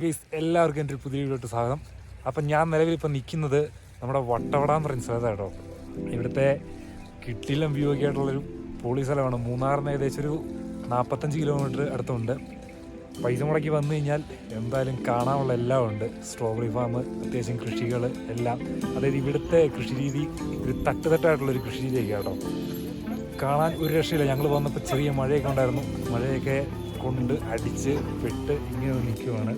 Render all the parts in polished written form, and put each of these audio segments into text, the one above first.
Guys എല്ലാവർക്കും എൻ്റെ ഒരു പുതിയ വീഡിയോട്ട് സ്വാഗതം. അപ്പം ഞാൻ നിലവിലിപ്പോൾ നിൽക്കുന്നത് നമ്മുടെ വട്ടവട എന്ന് പറയുന്ന സ്ഥലത്താണ് കേട്ടോ. ഇവിടുത്തെ കിട്ടിലം വ്യൂ ഒക്കെ ആയിട്ടുള്ളൊരു പൊളി സ്ഥലമാണ്. മൂന്നാറിന് ഏകദേശം ഒരു 45 കിലോമീറ്റർ അടുത്തുണ്ട്. പൈസ മുടക്കി വന്നു കഴിഞ്ഞാൽ എന്തായാലും കാണാനുള്ള എല്ലാം ഉണ്ട്. സ്ട്രോബെറി ഫാം, അത്യാവശ്യം കൃഷികൾ എല്ലാം. അതായത് ഇവിടുത്തെ കൃഷി രീതി ഒരു തട്ടുതട്ടായിട്ടുള്ളൊരു കൃഷി രീതിയൊക്കെ കേട്ടോ. കാണാൻ ഒരു രക്ഷയില്ല. ഞങ്ങൾ വന്നപ്പോൾ ചെറിയ മഴയൊക്കെ ഉണ്ടായിരുന്നു. മഴയൊക്കെ കൊണ്ട് അടിച്ച് പെട്ട് ഇങ്ങനെ നിൽക്കുവാണ്.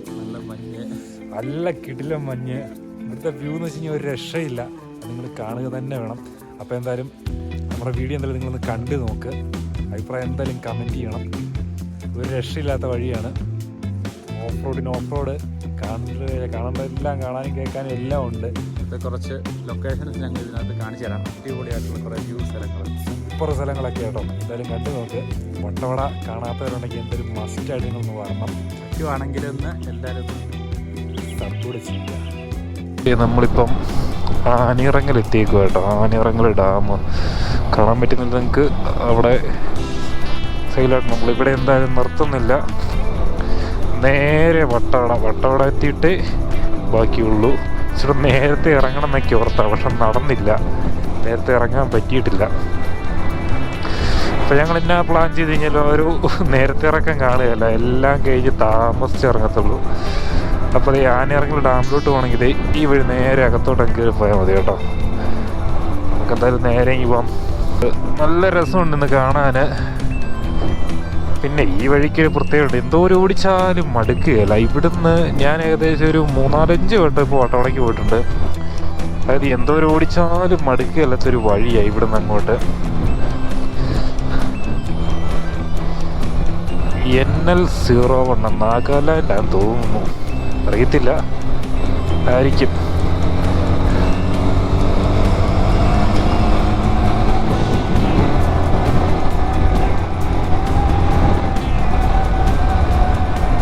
നല്ല കിടിലം മഞ്ഞ്. ഇവിടുത്തെ വ്യൂ എന്ന് വെച്ച് കഴിഞ്ഞാൽ ഒരു രക്ഷയില്ല. നിങ്ങൾ കാണുക തന്നെ വേണം. അപ്പോൾ എന്തായാലും നമ്മുടെ വീഡിയോ എന്തായാലും നിങ്ങളൊന്ന് കണ്ട് നോക്ക്. അഭിപ്രായം എന്തായാലും കമൻറ്റ് ചെയ്യണം. ഒരു രക്ഷയില്ലാത്ത വഴിയാണ്. ഓഫ് റോഡ് കാണേണ്ടതെല്ലാം കാണാനും കേൾക്കാനും എല്ലാം ഉണ്ട്. കുറച്ച് ലൊക്കേഷൻസ് ഞങ്ങൾ ഇതിനകത്ത് കാണിച്ചു തരാം. അടിപൊളിയായിട്ടുള്ള കുറേ വ്യൂ സ്ഥലങ്ങൾ, സൂപ്പർ സ്ഥലങ്ങളൊക്കെ കേട്ടോ. എന്തായാലും കണ്ടു നോക്ക്. വട്ടവട കാണാത്തവരുണ്ടെങ്കിൽ എന്തൊരു മസ്റ്റായിട്ട് നിങ്ങളൊന്ന് വരണം. പറ്റുവാണെങ്കിൽ ഒന്ന് എല്ലാവരും സർക്കൂടെ ചെയ്യുക. നമ്മളിപ്പം ആനിറങ്ങൽ എത്തിയേക്കുക കേട്ടോ. ആനിറങ്ങൽ ഡാം കാണാൻ പറ്റുന്നില്ല നിങ്ങൾക്ക്. അവിടെ സൈലായിട്ട് നമ്മളിവിടെ എന്തായാലും നിർത്തുന്നില്ല. നേരെ വട്ടവട എത്തിയിട്ട് ബാക്കിയുള്ളൂ. ഇച്ചിരി നേരത്തെ ഇറങ്ങണം എന്നൊക്കെ ഓർത്താ, പക്ഷെ നടന്നില്ല. നേരത്തെ ഇറങ്ങാൻ പറ്റിയിട്ടില്ല. അപ്പോൾ ഞങ്ങൾ എന്നാ പ്ലാൻ ചെയ്ത് കഴിഞ്ഞാൽ ഒരു നേരത്തെ ഇറക്കം കാണുകയല്ല, എല്ലാം കഴിഞ്ഞ് താമസിച്ച് ഇറങ്ങത്തുള്ളൂ. അപ്പോൾ ഈ ആനിറങ്ങൽ ഡാമിലോട്ട് പോകണമെങ്കിൽ ഈ വഴി നേരെ അകത്തോട്ട് കയറി പോയാൽ മതി കേട്ടോ. നമുക്ക് എന്തായാലും നേരെ പോവാം. നല്ല രസമുണ്ട് ഇന്ന് കാണാൻ. പിന്നെ ഈ വഴിക്ക് പ്രത്യേകമുണ്ട്, എന്തോരം ഓടിച്ചാലും മടുക്കുകയല്ല. ഇവിടുന്ന് ഞാൻ ഏകദേശം ഒരു 3-4-5 വട്ടം ഇപ്പോൾ വട്ടവടയ്ക്ക് പോയിട്ടുണ്ട്. അതായത് എന്തോരം ഓടിച്ചാലും മടുക്കുകയല്ലാത്തൊരു വഴിയാണ് ഇവിടുന്ന് അങ്ങോട്ട്. NL01 നാഗാലാൻഡാന്ന് തോന്നുന്നു, അറിയത്തില്ല, ആയിരിക്കും.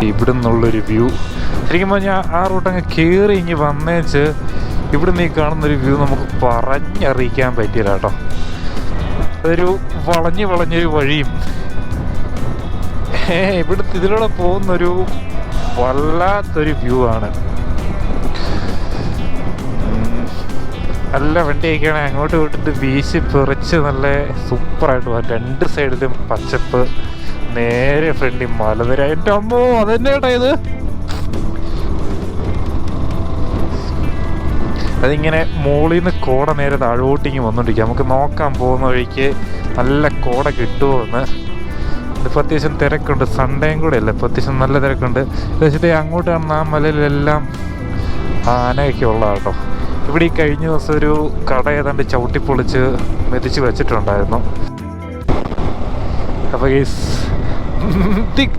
ഇവിടെ നിന്നുള്ളൊരു വ്യൂ ശരിക്കും പറഞ്ഞാൽ ആ റൂട്ടങ്ങ് കയറി ഇങ്ങ് വന്നേച്ച് ഇവിടുന്ന് ഈ കാണുന്നൊരു വ്യൂ നമുക്ക് പറഞ്ഞറിയിക്കാൻ പറ്റില്ല കേട്ടോ. അതൊരു വളഞ്ഞൊരു വഴിയും ഇവിടുത്തെ ഇതിലൂടെ പോകുന്നൊരു വല്ലാത്തൊരു വ്യൂ ആണ്. നല്ല വണ്ടിയൊക്കെയാണ് അങ്ങോട്ട് വിട്ടിട്ട് വീശി പിറച്ച് നല്ല സൂപ്പറായിട്ട് പോകാം. 2 സൈഡിലും പച്ചപ്പ്, നേരെ ഫ്രണ്ടിൽ മലനിര. എൻ്റെ അമ്മോ, അതെന്നെ കേട്ടോ ഇത്. അതിങ്ങനെ മുകളിൽ നിന്ന് കോട നേരെ താഴോട്ടിങ്ങ് വന്നോണ്ടിരിക്കുക. നമുക്ക് നോക്കാൻ പോകുന്ന വഴിക്ക് നല്ല കോട കിട്ടുമോ എന്ന്. ഇതിപ്പോൾ അത്യാവശ്യം തിരക്കുണ്ട്, സൺഡേയും കൂടെ അല്ലേ, ഇപ്പോൾ അത്യാവശ്യം നല്ല തിരക്കുണ്ട്. വെച്ചിട്ട് അങ്ങോട്ട് കാണുന്ന ആ മലയിലെല്ലാം ആനയൊക്കെ ഉള്ളതാണ് കേട്ടോ. ഇവിടെ ഈ കഴിഞ്ഞ ദിവസം ഒരു കട ഏതാണ്ട് ചവിട്ടിപ്പൊളിച്ച് മെതിച്ച് വെച്ചിട്ടുണ്ടായിരുന്നു. അപ്പോൾ ഈ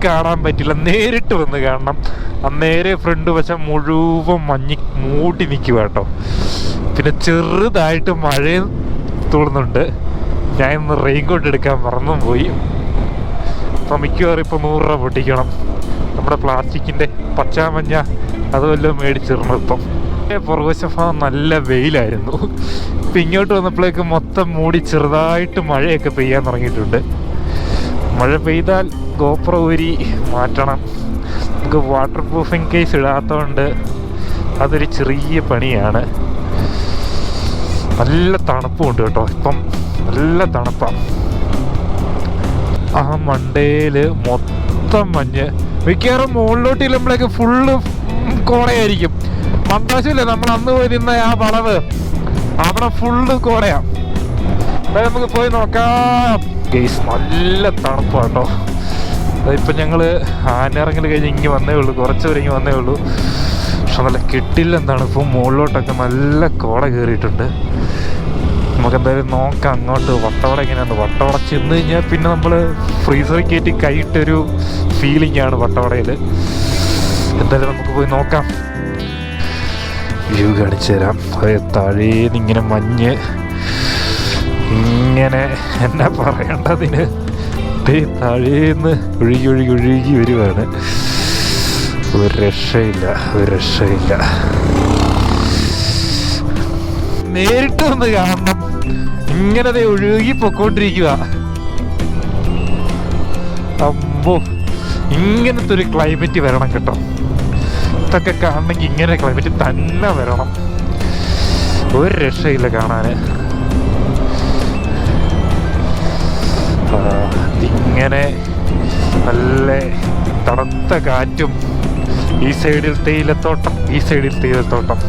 കാണാൻ പറ്റില്ല, നേരിട്ട് വന്ന് കാണണം. ആ നേരെ ഫ്രണ്ട് വശം മുഴുവൻ മഞ്ഞ് മൂടി നിൽക്കുക കേട്ടോ. പിന്നെ ചെറുതായിട്ട് മഴയും തോന്നുന്നുണ്ട്. ഞാൻ ഇന്ന് റെയിൻകോട്ട് എടുക്കാൻ മറന്നും പോയി. അപ്പം മിക്കവാറും ഇപ്പോൾ 100 രൂപ പൊട്ടിക്കണം. നമ്മുടെ പ്ലാസ്റ്റിക്കിൻ്റെ പച്ചാമഞ്ഞ അതുമെല്ലാം മേടിച്ചിരുന്നു. ഇപ്പം പുറകുവശം നല്ല വെയിലായിരുന്നു. ഇപ്പം ഇങ്ങോട്ട് വന്നപ്പോഴേക്ക് മൊത്തം മൂടി ചെറുതായിട്ട് മഴയൊക്കെ പെയ്യാൻ തുടങ്ങിയിട്ടുണ്ട്. മഴ പെയ്താൽ ഗോപ്രോ ഊരി മാറ്റണം. നമുക്ക് വാട്ടർ പ്രൂഫിങ് കേസ് ഇടാത്തതുകൊണ്ട് അതൊരു ചെറിയ പണിയാണ്. നല്ല തണുപ്പുണ്ട് കേട്ടോ. ഇപ്പം നല്ല തണുപ്പാണ്. ആ മണ്ടയിൽ മൊത്തം മഞ്ഞ്. മിക്കവാറും മുകളിലോട്ട് ഇല്ലുമ്പോഴേക്ക് ഫുള്ള് കോടയായിരിക്കും. മന്ദാശമില്ലേ നമ്മൾ അന്ന് പോയി നിന്ന ആ വളവ്, അവിടെ ഫുള്ള് കോടയാണ്. അതായത് നമുക്ക് പോയി നോക്കാം. ഗൈസ് നല്ല തണുപ്പാണ് കേട്ടോ. അതിപ്പോൾ ഞങ്ങൾ ആനിറങ്ങൽ കഴിഞ്ഞ് ഇങ്ങ് വന്നേ ഉള്ളൂ, കുറച്ച് പേര് ഇങ്ങ് വന്നേ ഉള്ളൂ. പക്ഷെ നല്ല കിട്ടില്ല എന്താണ്. ഇപ്പം മുകളിലോട്ടൊക്കെ നല്ല കോട കയറിയിട്ടുണ്ട്. നമുക്കെന്തായാലും നോക്കാം അങ്ങോട്ട് വട്ടവട എങ്ങനെയാണ്. വട്ടവട ചെന്ന് കഴിഞ്ഞാൽ പിന്നെ നമ്മൾ ഫ്രീസറിൽ കയറ്റി കൈയിട്ടൊരു ഫീലിംഗ് ആണ് വട്ടവടയിൽ. എന്തായാലും നമുക്ക് പോയി നോക്കാം. വ്യൂ കാണിച്ചു തരാം. അതായത് താഴേന്ന് ഇങ്ങനെ മഞ്ഞ് ഇങ്ങനെ എന്നാ പറയേണ്ടതിന് താഴേന്ന് ഒഴുകി വരുവാണ്. ഒരു രക്ഷയില്ല. നേരിട്ട് വന്ന് കാണണം. ഇങ്ങനെ ഒഴുകി പൊക്കോണ്ടിരിക്കുക. അമ്പോ, ഇങ്ങനത്തെ ഒരു ക്ലൈമറ്റ് വരണം കേട്ടോ. ഇതൊക്കെ കാണണമെങ്കിൽ ഇങ്ങനെ ക്ലൈമറ്റ് തന്നെ വരണം, ഒരു രക്ഷയില്ല കാണാന്. ഇങ്ങനെ നല്ല തണുത്ത കാറ്റും, ഈ സൈഡിൽ തേയിലത്തോട്ടം, ഈ സൈഡിൽ തേയിലത്തോട്ടം,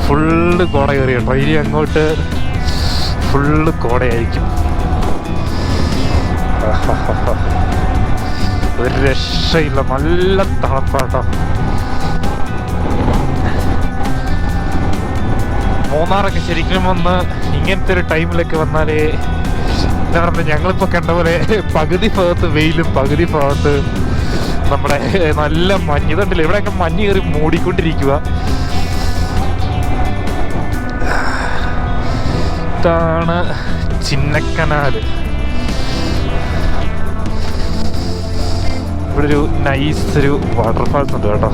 ഫുള്ള് കോട കയറി കേട്ടോ. ഇനി അങ്ങോട്ട് ഫുള്ള് കോടയായിരിക്കും. ഒരു രക്ഷയില്ല, നല്ല തണുപ്പാട്ടോ. മൂന്നാറൊക്കെ ശരിക്കും വന്ന് ഇങ്ങനത്തെ ഒരു ടൈമിലൊക്കെ വന്നാലേ എന്താ പറയുക, ഞങ്ങളിപ്പോൾ കണ്ട പോലെ പകുതി ഭാഗത്ത് വെയിലും പകുതി ഭാഗത്ത് നമ്മുടെ നല്ല മഞ്ഞ്. ഇതുണ്ടല്ലോ, ഇവിടെയൊക്കെ മഞ്ഞ് കയറി മൂടിക്കൊണ്ടിരിക്കുക. ഇതാണ് ചിന്നക്കനാല്. ഇവിടെ ഒരു നൈസ് ഒരു വാട്ടർഫാൾസ് ഉണ്ട് കേട്ടോ.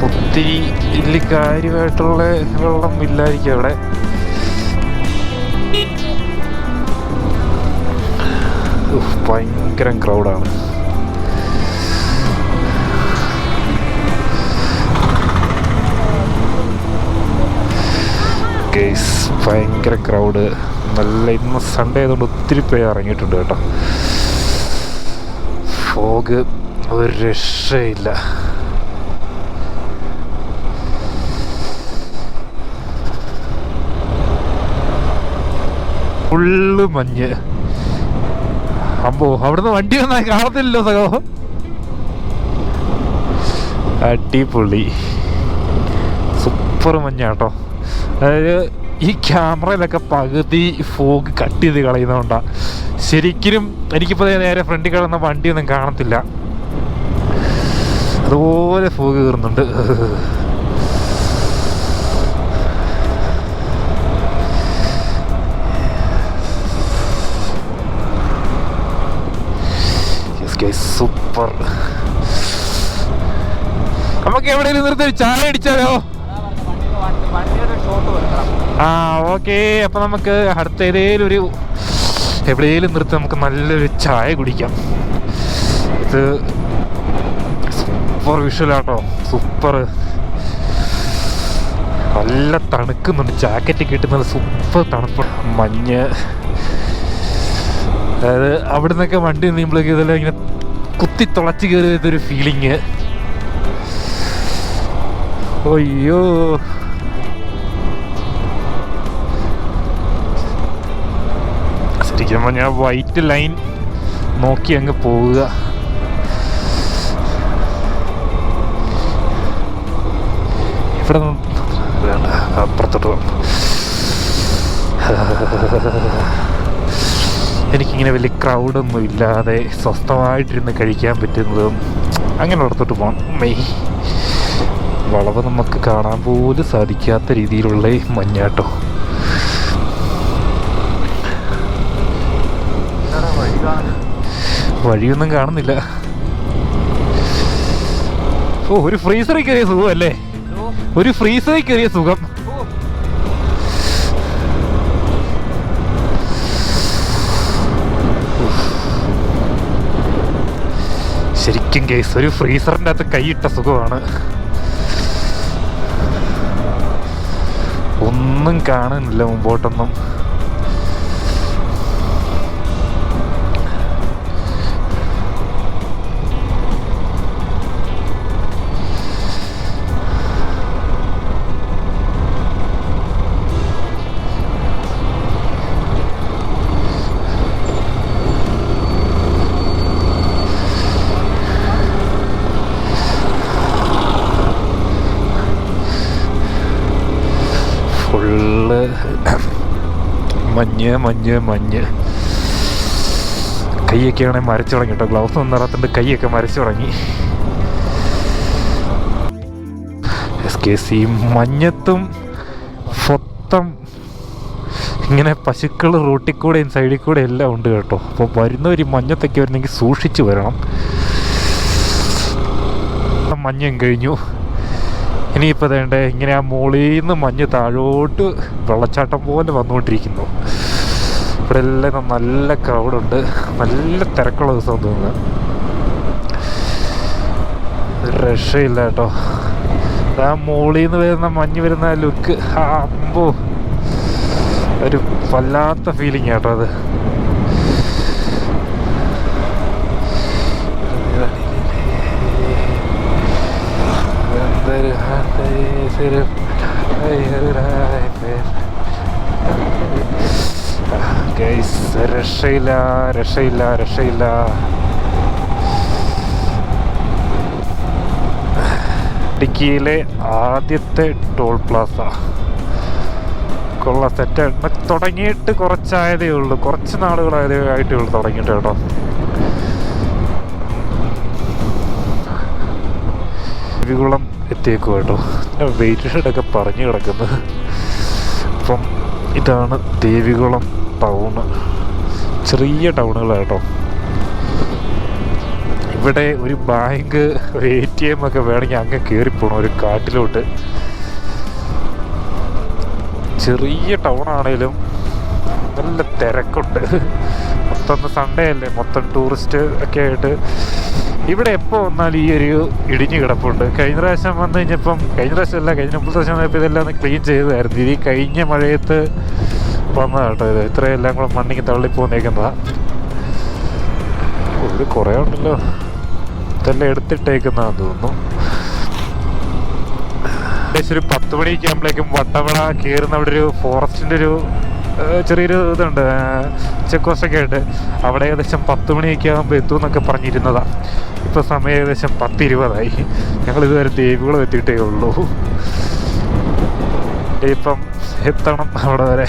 ഒത്തിരി വലിയ കാര്യമായിട്ടുള്ള വെള്ളം ഇല്ലായിരിക്കും അവിടെ. ഭയങ്കര ക്രൗഡാണ്. ഭയങ്കര ക്രൗഡ്. നല്ല ഇന്ന് സൺഡേ ആയതുകൊണ്ട് ഒത്തിരി പേര് ഇറങ്ങിയിട്ടുണ്ട് കേട്ടോ. ഫോഗ് ഒരു രക്ഷയില്ല. ഫുള്ള് മഞ്ഞ്. അമ്പോ, അവിടുന്ന് വണ്ടി വന്നാൽ കാണത്തില്ലല്ലോ സഖോ. അടിപൊളി, സൂപ്പർ മഞ്ഞാട്ടോ. അതായത് ഈ ക്യാമറയിലൊക്കെ പകുതി ഫോഗ് കട്ട് ചെയ്ത് കളയുന്നതുകൊണ്ടാണ്. ശരിക്കും എനിക്കിപ്പോൾ നേരെ ഫ്രണ്ടിൽ കിടന്ന വണ്ടിയൊന്നും കാണത്തില്ല, അതുപോലെ ഫോഗ് കയറുന്നുണ്ട്. സൂപ്പർ. നമുക്ക് എവിടെയെങ്കിലും നിർത്തി ചായ അടിച്ചാലോ? ആ ഓക്കെ. അപ്പൊ നമുക്ക് അടുത്ത ഏതേലും ഒരു എവിടെയെങ്കിലും നിർത്തി നമുക്ക് നല്ലൊരു ചായ കുടിക്കാം. ഇത് സൂപ്പർ വിഷ്വലാട്ടോ, സൂപ്പർ. നല്ല തണുക്കുന്നുണ്ട്, ജാക്കറ്റ് കിട്ടുന്നത് സൂപ്പർ തണുപ്പ്. മഞ്ഞ്, അതായത് അവിടെ നിന്നൊക്കെ വണ്ടി നീമ്പോഴേക്കും ഇതെല്ലാം ഇങ്ങനെ കുത്തി തുളച്ച് കയറിയതൊരു ഫീലിങ്. അയ്യോ, ശരിക്കും ഞാൻ വൈറ്റ് ലൈൻ നോക്കി അങ്ങ് പോവുക. ഇവിടെ വേണ്ട, അപ്പുറത്തോട്ട് പോകാം. എനിക്കിങ്ങനെ വലിയ ക്രൗഡൊന്നും ഇല്ലാതെ സ്വസ്ഥമായിട്ടിരുന്ന് കഴിക്കാൻ പറ്റുന്നതും അങ്ങനെ ഇടത്തോട്ട് പോകണം. മെയ് വളവ് നമുക്ക് കാണാൻ പോലും സാധിക്കാത്ത രീതിയിലുള്ള മഞ്ഞാട്ടോ. വഴിയൊന്നും കാണുന്നില്ല. ഓ, ഒരു ഫ്രീസറിൽ കയറിയ സുഖം അല്ലേ, ഒരു ഫ്രീസറിൽ കയറിയ സുഖം. ശരിക്കും കേസ് ഒരു ഫ്രീസറിൻ്റെ അകത്ത് കൈയിട്ട സുഖമാണ്. ഒന്നും കാണുന്നില്ല മുമ്പോട്ടൊന്നും. മഞ്ഞ് മഞ്ഞ് മഞ്ഞ്. കൈയൊക്കെ ആണെങ്കിൽ മരച്ചു തുടങ്ങി കേട്ടോ. ഗ്ലൗസ് ഒന്നും നിറത്തുണ്ട്, കൈയൊക്കെ മരച്ചു തുടങ്ങി. ഈ മഞ്ഞത്തും മൊത്തം ഇങ്ങനെ പശുക്കൾ റൂട്ടിൽ കൂടെയും സൈഡിൽ കൂടെ എല്ലാം ഉണ്ട് കേട്ടോ. അപ്പോൾ വരുന്നവർ മഞ്ഞത്തൊക്കെ വരുന്നെങ്കിൽ സൂക്ഷിച്ച് വരണം. മഞ്ഞും കഴിഞ്ഞു. ഇനിയിപ്പോൾ വേണ്ടേ ഇങ്ങനെ ആ മുകളിൽ നിന്ന് മഞ്ഞ് താഴോട്ട് വെള്ളച്ചാട്ടം പോലെ വന്നുകൊണ്ടിരിക്കുന്നു. ഇവിടെ എല്ലാം നല്ല ക്രൗഡുണ്ട്, നല്ല തിരക്കുള്ള ദിവസം തോന്നുന്നു. രക്ഷയില്ല കേട്ടോ. ആ മോളിൽ നിന്ന് വരുന്ന മഞ്ഞ് വരുന്ന ലുക്ക്, അമ്പോ ഒരു വല്ലാത്ത ഫീലിംഗ് കേട്ടോ അത്. രക്ഷയില്ല രക്ഷയില്ല രക്ഷയില്ല. ഇടുക്കിയിലെ ആദ്യത്തെ ടോൾ പ്ലാസ കൊള്ള സെറ്റായിട്ട് തുടങ്ങിയിട്ട് കുറച്ചായതേ ഉള്ളൂ, കുറച്ച് നാളുകളായതേ ഉള്ളൂ തുടങ്ങിയിട്ട് കേട്ടോ. ദേവികുളം എത്തിയേക്കും കേട്ടോ. വെയിറ്റ് ഷെഡൊക്കെ പറഞ്ഞു കിടക്കുന്നത്. അപ്പം ഇതാണ് ദേവികുളം ടൗണ്. ചെറിയ ടൗണുകളാണ് കേട്ടോ. ഇവിടെ ഒരു ബാങ്ക്, ഒരു ATM ഒക്കെ വേണമെങ്കിൽ അങ്ങ് കയറിപ്പോണം ഒരു കാട്ടിലോട്ട്. ചെറിയ ടൗണാണേലും നല്ല തിരക്കുണ്ട്. മൊത്തം സൺഡേ അല്ലേ, മൊത്തം ടൂറിസ്റ്റ് ഒക്കെ ആയിട്ട് ഇവിടെ എപ്പോൾ വന്നാലും ഈ ഒരു ഇടിഞ്ഞു കിടപ്പുണ്ട്. കഴിഞ്ഞ പ്രാവശ്യം വന്നു കഴിഞ്ഞപ്പം, കഴിഞ്ഞ പ്രാവശ്യമല്ല കഴിഞ്ഞ 30 വർഷം വന്നപ്പോൾ ഇതെല്ലാം ഒന്ന് ക്ലീൻ ചെയ്തതായിരുന്നു. ഇത് ഈ കഴിഞ്ഞ മഴയത്ത് വന്നതാണ് കേട്ടോ. ഇത് ഇത്രയും എല്ലാം കൂടെ മണ്ണിക്ക് തള്ളിപ്പോന്നേക്കുന്നതാണ്. ഇത് കുറേ ഉണ്ടല്ലോ, ഇതെല്ലാം എടുത്തിട്ടേക്കുന്നതാന്ന് തോന്നുന്നു. ഏകദേശം ഒരു 10 മണിയൊക്കെ ആകുമ്പോഴേക്കും വട്ടവട കയറുന്ന അവിടെ ഒരു ഫോറസ്റ്റിൻ്റെ ഒരു ചെറിയൊരു ഇതുണ്ട്, ചെക്ക് പോസ്റ്റൊക്കെ ആയിട്ട്. അവിടെ ഏകദേശം 10 മണിയൊക്കെ ആകുമ്പോൾ എത്തും എന്നൊക്കെ പറഞ്ഞിരുന്നതാണ്. ഇപ്പോൾ സമയം ഏകദേശം 10:20 ഞങ്ങളിതുവരെ ദേവികുളം എത്തിയിട്ടേ ഉള്ളൂ. ഇപ്പം എത്തണം അവിടെ വരെ.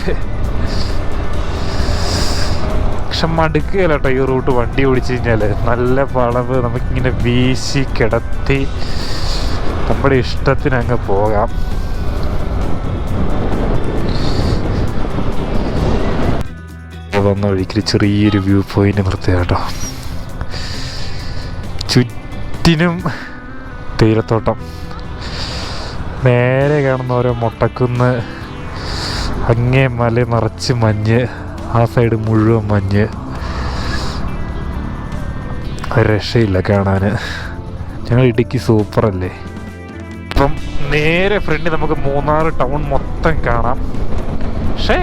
പക്ഷെ മടുക്കുകയല്ല കേട്ടോ ഈ റൂട്ട് വണ്ടി ഓടിച്ചു കഴിഞ്ഞാൽ. നല്ല വളവ്, നമുക്കിങ്ങനെ വീശി കിടത്തി നമ്മുടെ ഇഷ്ടത്തിന് അങ്ങ് പോകാം. വന്ന വഴിക്ക് ചെറിയൊരു വ്യൂ പോയിന്റ് നിർത്തിയ കേട്ടോ. ചുറ്റിനും തേയിലത്തോട്ടം, നേരെ കാണുന്ന ഓരോ മൊട്ടക്കുന്ന്, അങ്ങേ മല നിറച്ച് മഞ്ഞ്, ആ സൈഡ് മുഴുവൻ മഞ്ഞ്. രക്ഷയില്ല കാണാൻ. ഞങ്ങൾ ഇടുക്കി സൂപ്പറല്ലേ. അപ്പം നേരെ ഫ്രണ്ടിൽ നമുക്ക് മൂന്നാർ ടൗൺ മൊത്തം കാണാം. പക്ഷേ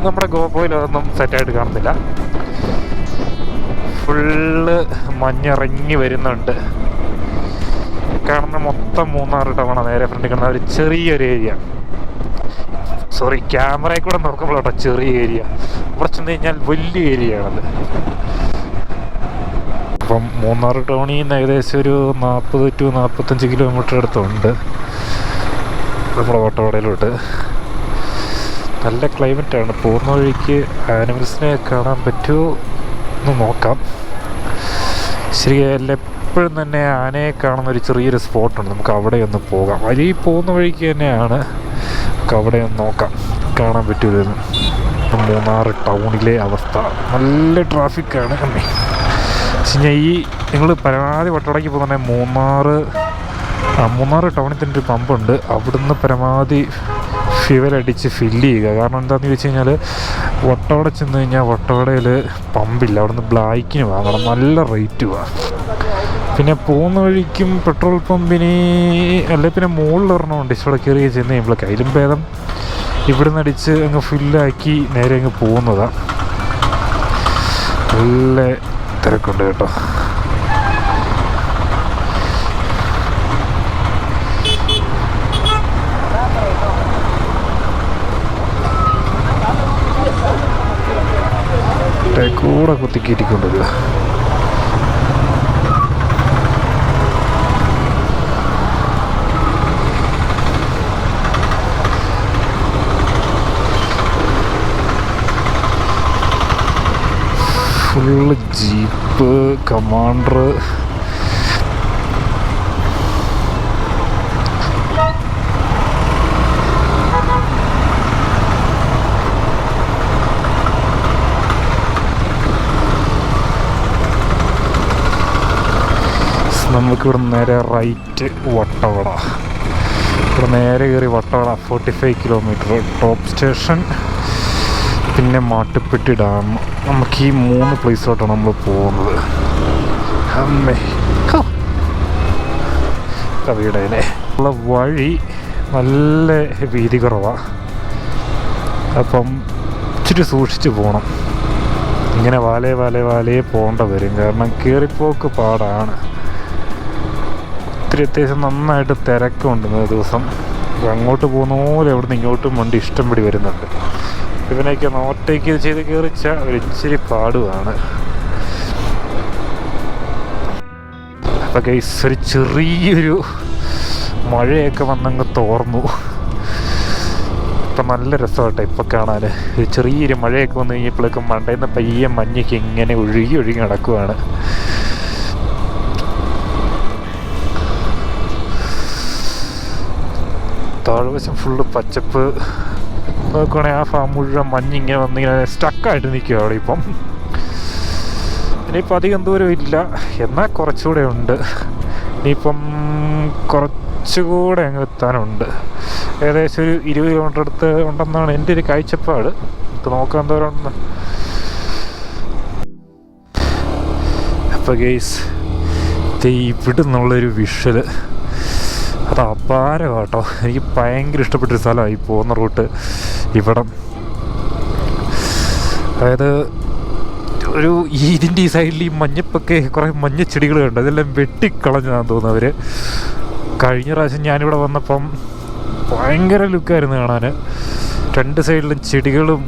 നമ്മുടെ ഗോപോയിൽ അതൊന്നും സെറ്റായിട്ട് കാണുന്നില്ല. ഫുള്ള് മഞ്ഞിറങ്ങി വരുന്നുണ്ട്. കാണുന്ന മൊത്തം മൂന്നാർ ടൗണാണ് നേരെ ഫ്രണ്ടിൽ കാണുന്ന ഒരു ചെറിയൊരു ഏരിയ. സോറി, ക്യാമറയിൽ കൂടെ നോക്കുമ്പോൾ കേട്ടോ ചെറിയ ഏരിയ. ഇവിടെ ചെന്ന് കഴിഞ്ഞാൽ വലിയ ഏരിയ ആണത്. അപ്പം മൂന്നാർ ടൗണിൽ നിന്ന് ഏകദേശം ഒരു 40 to 45 കിലോമീറ്റർ അടുത്തുണ്ട് നമ്മുടെ വട്ടവടയിലോട്ട്. നല്ല ക്ലൈമറ്റാണ്. പോകുന്ന വഴിക്ക് ആനിമൽസിനെ കാണാൻ പറ്റുമോ എന്ന് നോക്കാം. ശരിയല്ല, എപ്പോഴും തന്നെ ആനയെ കാണുന്ന ഒരു ചെറിയൊരു സ്പോട്ടുണ്ട്, നമുക്ക് അവിടെ ഒന്ന് പോകാം. വഴി പോകുന്ന വഴിക്ക് തന്നെയാണ്, നമുക്ക് അവിടെ ഒന്ന് നോക്കാം കാണാൻ പറ്റുമെന്ന്. മൂന്നാർ ടൗണിലെ അവസ്ഥ നല്ല ട്രാഫിക്കാണ്. പിന്നെ ഈ നിങ്ങൾ പരമാവധി വട്ടവടയ്ക്ക് പോകുന്നുണ്ടെങ്കിൽ മൂന്നാർ ടൗണിൽ തന്നെ ഒരു പമ്പുണ്ട്. അവിടുന്ന് പരമാവധി ഫ്യൂവൽ അടിച്ച് ഫില്ല് ചെയ്യുക. കാരണം എന്താണെന്ന് ചോദിച്ചു കഴിഞ്ഞാൽ വട്ടവട ചെന്ന് കഴിഞ്ഞാൽ വട്ടവടയിൽ പമ്പില്ല, അവിടുന്ന് ബ്ലാക്കിന് വാങ്ങണം, നല്ല റേറ്റുമാണ്. പിന്നെ പോകുന്ന വഴിക്കും പെട്രോൾ പമ്പിന് അല്ലെ പിന്നെ മുകളിൽ ഒരെണ്ണമുണ്ട്, ഇവിടെ കയറി ചെന്ന് കഴിയുമ്പോൾ കയ്യിലും ഭേദം ഇവിടുന്ന് അടിച്ച് അങ്ങ് ഫില്ലാക്കി നേരെ അങ്ങ് പോകുന്നതാണ്. നല്ല തിരക്കുണ്ട് കേട്ടോ. കൂടെ കുത്തിക്കയറ്റിക്കൊണ്ടില്ല. ഫുള്ള് ജീപ്പ്, കമാൻഡർ, നമുക്കിവിടെ നേരെ റൈറ്റ് വട്ടവട. ഇവിടെ നേരെ കയറി വട്ടവട 45 കിലോമീറ്റർ ടോപ്പ് സ്റ്റേഷൻ, പിന്നെ മാട്ടുപ്പെട്ടി ഡാം. നമുക്ക് ഈ 3 പ്ലേസിലോട്ടാണ് നമ്മൾ പോകുന്നത്. അമ്മേ കവിയുടെ ഉള്ള വഴി നല്ല വീതി കുറവാണ്. അപ്പം ഇച്ചിരി സൂക്ഷിച്ച് പോകണം. ഇങ്ങനെ വാലേ പോകേണ്ട വരും, കാരണം കയറിപ്പോക്ക് പാടാണ്. ഒത്തിരി അത്യാവശ്യം നന്നായിട്ട് തിരക്കുണ്ട് ഇന്നത്തെ ദിവസം. അങ്ങോട്ട് പോകുന്ന പോലെ എവിടുന്ന് ഇങ്ങോട്ടും വണ്ടി ഇഷ്ടംപടി വരുന്നുണ്ട്. ഇവനെയൊക്കെ നോട്ടേക്ക് ചെയ്ത് കയറിച്ച ഒരു ഇച്ചിരി പാടുമാണ്. അപ്പം ഗൈസ്, ഒരു ചെറിയൊരു മഴയൊക്കെ വന്നങ്ങ് തോർന്നു. ഇപ്പം നല്ല രസമാട്ടെ ഇപ്പം കാണാൻ. ഒരു ചെറിയൊരു മഴയൊക്കെ വന്നു കഴിഞ്ഞപ്പോഴേക്കും മണ്ടയിൽ നിന്ന് പയ്യെ മഞ്ഞൊക്കെ ഇങ്ങനെ ഒഴുകി നടക്കുവാണ്. താഴ്വശം ഫുള്ള് പച്ചപ്പ് നോക്കുകയാണെങ്കിൽ ആ ഫാം മുഴുവൻ മഞ്ഞിങ്ങനെ വന്നിങ്ങനെ സ്റ്റക്കായിട്ട് നിൽക്കുക അവിടെ. ഇനിയിപ്പം അധികം ദൂരം ഇല്ല, എന്നാൽ കുറച്ചുകൂടെ ഉണ്ട്. ഇനിയിപ്പം കുറച്ചുകൂടെ അങ്ങ് എത്താനുണ്ട്. ഏകദേശം ഒരു 20 കിലോമീറ്റർ അടുത്ത് ഉണ്ടെന്നാണ് എൻ്റെ ഒരു കാഴ്ചപ്പാട്. നമുക്ക് നോക്കാൻ ദൂരം ഉണ്ട്. അപ്പോൾ ഗെയ്സ്, ഇവിടെ നിന്നുള്ളൊരു വിഷ്വല് അത് അപാരം കേട്ടോ. എനിക്ക് ഭയങ്കര ഇഷ്ടപ്പെട്ടൊരു സ്ഥലമായി പോകുന്ന റൂട്ട് ഇവിടം. അതായത് ഒരു ഇതിൻ്റെ ഈ സൈഡിൽ ഈ മഞ്ഞപ്പൊക്കെ കുറേ മഞ്ഞ ചെടികൾ കണ്ട് അതെല്ലാം വെട്ടിക്കളഞ്ഞതാണെന്ന് തോന്നുന്നു അവർ. കഴിഞ്ഞ പ്രാവശ്യം ഞാനിവിടെ വന്നപ്പം ഭയങ്കര ലുക്കായിരുന്നു കാണാൻ. 2 സൈഡിലും ചെടികളും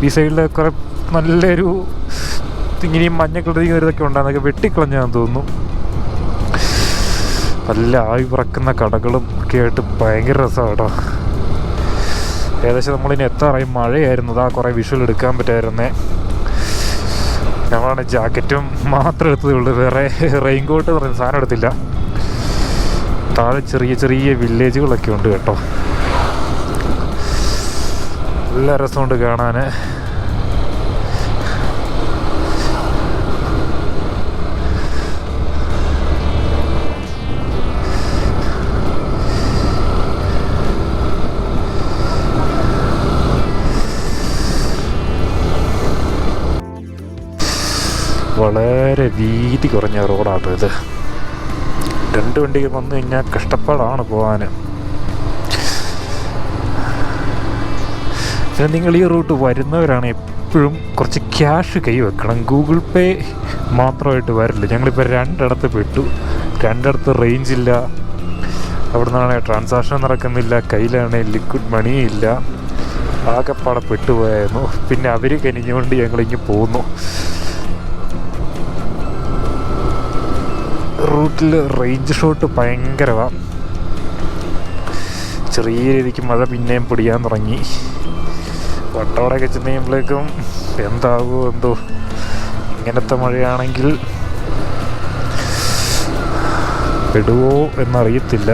ഈ സൈഡിൽ കുറേ നല്ലൊരു ഇങ്ങനെയും മഞ്ഞക്കളി ഇതൊക്കെ ഉണ്ടാകുന്നതൊക്കെ വെട്ടിക്കളഞ്ഞതാണെന്ന് തോന്നുന്നു. നല്ല ആവി പറക്കുന്ന കടകളും ഒക്കെ ആയിട്ട് ഭയങ്കര രസമാണ് കേട്ടോ. ഏകദേശം നമ്മളിനി എത്താറായി. മഴയായിരുന്നു, അതാ കുറേ വിഷ്വൽ എടുക്കാൻ പറ്റുമായിരുന്നേ. ഞങ്ങളാണ് ജാക്കറ്റും മാത്രം എടുത്തതേ ഉള്ളൂ, വേറെ റെയിൻ കോട്ട് എന്ന് പറയുന്ന സാധനം എടുത്തില്ല. താഴെ ചെറിയ വില്ലേജുകളൊക്കെ ഉണ്ട് കേട്ടോ. നല്ല രസമുണ്ട് കാണാൻ. വളരെ വീതി കുറഞ്ഞ റോഡാട്ടോ ഇത്. 2 വണ്ടികൾ വന്നു കഴിഞ്ഞാൽ കഷ്ടപ്പാടാണ് പോകാൻ. പിന്നെ നിങ്ങൾ ഈ റൂട്ട് വരുന്നവരാണ് എപ്പോഴും കുറച്ച് ക്യാഷ് കൈ വെക്കണം. ഗൂഗിൾ പേ മാത്രമായിട്ട് വരില്ല. ഞങ്ങളിപ്പോൾ 2 ഇടത്ത് പെട്ടു. 2 ഇടത്ത് റേഞ്ച് ഇല്ല, അവിടെ നിന്നാണെങ്കിൽ ട്രാൻസാക്ഷൻ നടക്കുന്നില്ല, കയ്യിലാണെങ്കിൽ ലിക്വിഡ് മണിയില്ല. ആകെപ്പാടെ പെട്ടുപോയായിരുന്നു. പിന്നെ അവർ കനിഞ്ഞുകൊണ്ട് ഞങ്ങളിങ്ങ് പോകുന്നു. റൂട്ടിൽ റേഞ്ച് ഷോട്ട് ഭയങ്കരമാണ്. ചെറിയ രീതിക്ക് മഴ പിന്നെയും പൊടിയാൻ തുടങ്ങി. വട്ടവടയൊക്കെ ചെന്ന് കഴിയുമ്പോഴേക്കും എന്താകുമോ എന്തോ. ഇങ്ങനത്തെ മഴയാണെങ്കിൽ പെടുവോ എന്നറിയത്തില്ല.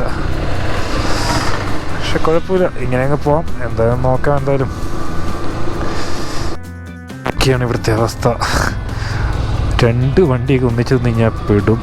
പക്ഷെ കുഴപ്പമില്ല, ഇങ്ങനെ അങ്ങ് പോവാം. എന്തായാലും നോക്കാം. എന്തായാലും ഒക്കെയാണ് ഇവിടുത്തെ അവസ്ഥ. 2 വണ്ടിയൊക്കെ ഒന്നിച്ച് നിന്ന് കഴിഞ്ഞാൽ പെടും.